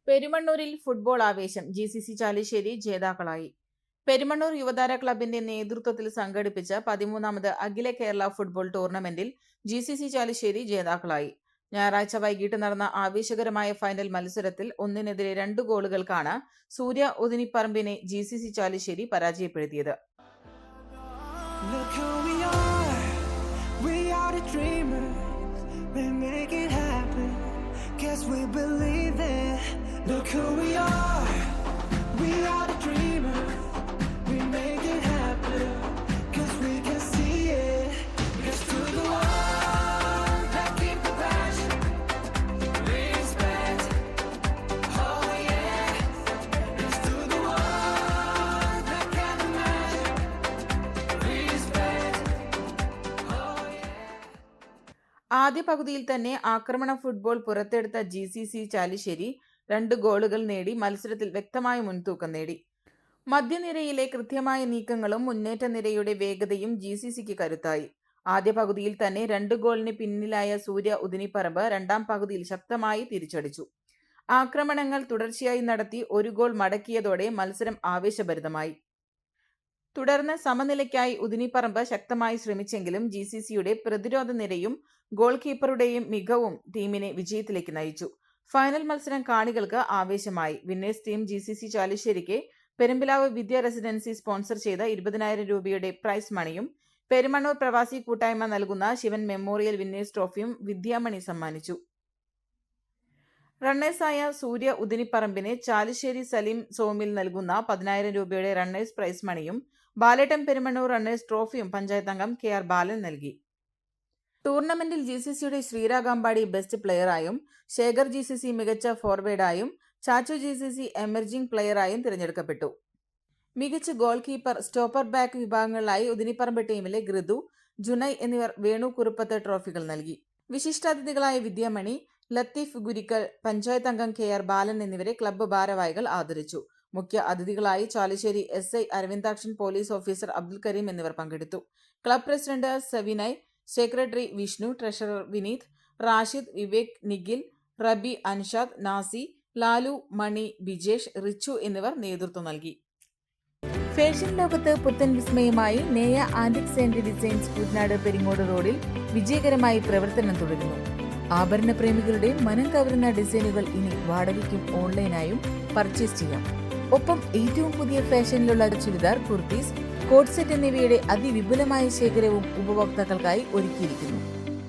പെരുമണ്ണൂരിൽ football ആവേശം. GCC Chalissery ജേതാക്കളായി. പെരുമണ്ണൂർ യുവതാര ക്ലബിന്റെ നേതൃത്വത്തിൽ സംഘടിപ്പിച്ച 13ാമത് അഖില കേരള ഫുട്ബോൾ ടൂർണമെന്റിൽ GCC ചാലിശ്ശേരി ജേതാക്കളായി. ഞായറാഴ്ച വൈകിട്ട് നടന്ന ആവേശകരമായ ഫൈനൽ മത്സരത്തിൽ 1-നെതിരെ 2 ഗോളുകൾക്കാണ് സൂര്യ ഉദിനിപ്പറമ്പിനെ GCC ചാലിശ്ശേരി പരാജയപ്പെടുത്തിയത്. We believe it. Look who we are. We are the dreamers. We make it happen. 'Cause we can see it. Here's to the ones that keep the passion. Respect. Oh yeah. Here's to the ones that can imagine. Respect. Oh yeah. ആദ്യ പകുതിയിൽ തന്നെ ആക്രമണ football പുറത്തെടുത്ത GCC Chalissery 2 ഗോളുകൾ നേടി മത്സരത്തിൽ വ്യക്തമായ മുൻതൂക്കം നേടി. മധ്യനിരയിലെ കൃത്യമായ നീക്കങ്ങളും മുന്നേറ്റ നിരയുടെ വേഗതയും GCCക്ക് കരുത്തായി. ആദ്യ പകുതിയിൽ തന്നെ 2 ഗോളിന് പിന്നിലായ സൂര്യ ഉദിനിപ്പറമ്പ് രണ്ടാം പകുതിയിൽ ശക്തമായി തിരിച്ചടിച്ചു. ആക്രമണങ്ങൾ തുടർച്ചയായി നടത്തി 1 ഗോൾ മടക്കിയതോടെ മത്സരം ആവേശഭരിതമായി. തുടർന്ന് സമനിലയ്ക്കായി ഉദിനിപ്പറമ്പ് ശക്തമായി ശ്രമിച്ചെങ്കിലും GCCയുടെ പ്രതിരോധ നിരയും ഗോൾ കീപ്പറുടെയും മികവും ടീമിനെ വിജയത്തിലേക്ക് നയിച്ചു. ഫൈനൽ മത്സരം കാണികൾക്ക് ആവേശമായി. വിന്നേഴ്സ് ടീം GCC ചാലിശ്ശേരിക്ക് പെരുമ്പിലാവ് വിദ്യ റെസിഡൻസി സ്പോൺസർ ചെയ്ത 20,000 രൂപയുടെ പ്രൈസ് മണിയും പെരുമണ്ണൂർ പ്രവാസി കൂട്ടായ്മ നൽകുന്ന ശിവൻ മെമ്മോറിയൽ വിന്നേഴ്സ് ട്രോഫിയും വിദ്യാമണി സമ്മാനിച്ചു. റണ്ണേഴ്സായ സൂര്യ ഉദിനിപ്പറമ്പിന് ചാലിശ്ശേരി സലീം സോമിൽ നൽകുന്ന 10,000 രൂപയുടെ റണ്ണേഴ്സ് പ്രൈസ് മണിയും ബാലേട്ടൻ പെരുമണ്ണൂർ റണ്ണേഴ്സ് ട്രോഫിയും പഞ്ചായത്ത് അംഗം KR ബാലൻ നൽകി. ടൂർണമെന്റിൽ GCCയുടെ ശ്രീരാഗാമ്പാടി ബെസ്റ്റ് പ്ലെയറായും ശേഖർ GCC മികച്ച ഫോർവേഡായും ചാച്ചു GCC എമർജിംഗ് പ്ലെയറായും തിരഞ്ഞെടുക്കപ്പെട്ടു. മികച്ച ഗോൾ കീപ്പർ, സ്റ്റോപ്പർ ബാക്ക് വിഭാഗങ്ങളിലായി ഉദിനിപ്പറമ്പ് ടീമിലെ ഘൃതു, ജുനൈ എന്നിവർ വേണു കുറുപ്പത്ത് ട്രോഫികൾ നൽകി. വിശിഷ്ടാതിഥികളായ വിദ്യാമണി, ലത്തീഫ് ഗുരിക്കൽ, പഞ്ചായത്ത് അംഗം KR ബാലൻ എന്നിവരെ ക്ലബ്ബ് ഭാരവാഹികൾ ആദരിച്ചു. മുഖ്യ അതിഥികളായി Chalissery SI Aravindakshan, police officer Abdul Kareem എന്നിവർ പങ്കെടുത്തു. Club president Savinay, secretary Vishnu, treasurer Vineeth, Rashid, Vivek, Nikhil, Rabi, Anshad, Nasi, Lalu, Mani, Bijesh, Richu എന്നിവർ നേതൃത്വം നൽകി. ഫാഷൻ ലോകത്ത് പുത്തൻ വിസ്മയമായി Neya antics and designs Kuttanad Peringode റോഡിൽ വിജയകരമായി പ്രവർത്തനം തുടരുന്നു. ആഭരണ പ്രേമികളുടെ മനം കവരുന്ന ഡിസൈനുകൾ ഇനി വാടകയ്ക്കും ഓൺലൈനായും പർച്ചേസ് ചെയ്യാം. ഒപ്പം ഏറ്റവും പുതിയ ഫാഷനിലുള്ള ചുരിദാർ, കുർത്തീസ്, കോട്ട് സെറ്റ് എന്നിവയുടെ അതിവിപുലമായ ശേഖരവും ഉപഭോക്താക്കൾക്കായി ഒരുക്കിയിരിക്കുന്നു.